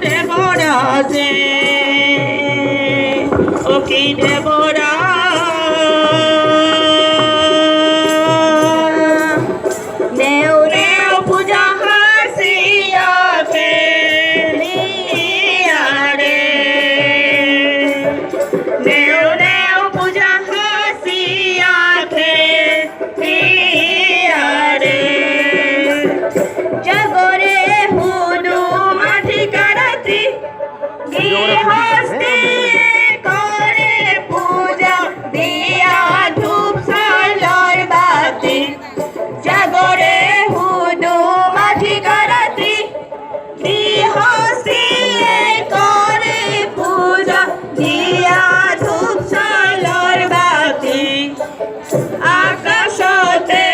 দেবরা যে ও কি দেবরা নেও নেও পূজা হাসিয়া ফেলিয়া রে নেও নেও পূজা হাসিয়া ফেলিয়া রে জগরে হুদু মাটি কারাতি গৃহস্থে করে পূজা দিয়া ধূপ সালর বাতি জগরে হুদু মাটি কারাতি গৃহস্থে করে পূজা দিয়া ধূপ সালর বাতি আকাশতে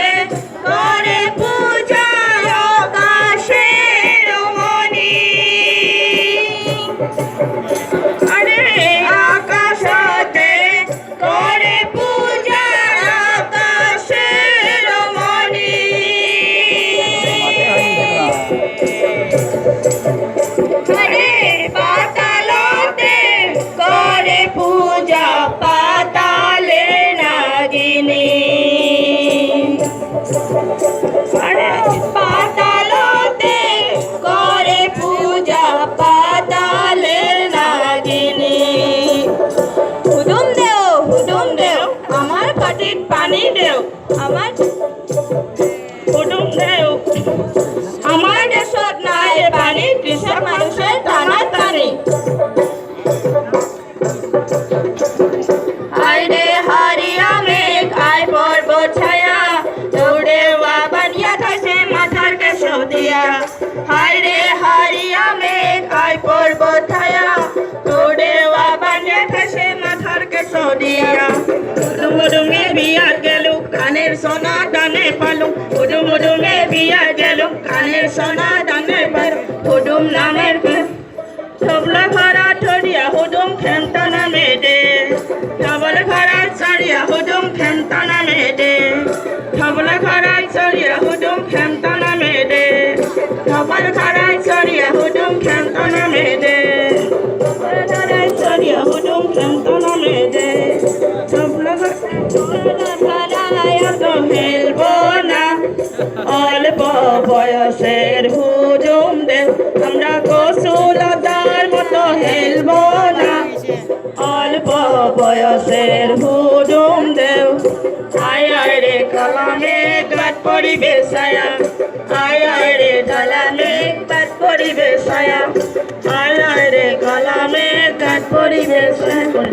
করে পূজা আকাশের মণি আরে আকাশতে করে পূজা আকাশের মণি আরে পাতালতে করে পূজা পাতালে নাগিনী আরে পাতালতে করে পূজা পাতালে নাগিনী হুদুম দেও আমার কাটির পানি দেও আমার হুদুম দেও আমার দেশত নাই পানি কৃষক মানুষের টানা টানি আইরে হারিয়া মেঘ আই পর্বত ছায়া দৌড়ে বানিয়া থাকছে মাথার কেশব দিয়া হাইরে হারিয়া মেঘ আই পর্বত ছায়া দৌড়ে বানিয়া থাকছে মাথার কেশব দিয়া মুডুমে বিয়া গেল কানের সোনা দানে পালু মুডুমে বিয়া গেল কানের সোনা দানে পালু হুদুম নামের ছবলা ভরা ঠড়িয়া হুদুম খেমতা নামে দে ছবলা ভরা চড়িয়া হুদুম খেমতা নামে দে ছবলা ভরা চড়িয়া হুদুম খেমতা নামে দে ছবলা ভরা চড়িয়া হুদুম খেমতা নামে দে ছবলা চড়িয়া হুদুম খেমতা নামে দে ছবলা ভরা তো হেলবো না অল্প বয়সের হুদুম দেব আমরা কসুলতার মতো হেলবো না অল্প বয়সের হুদুম দেব আয় আয় রে কলামে গাত পড়িবে ছায়া আয় আয় রে কলামে গাত পড়িবে ছায়া আয় আয় রে কলামে গাত পড়িবে ছায়া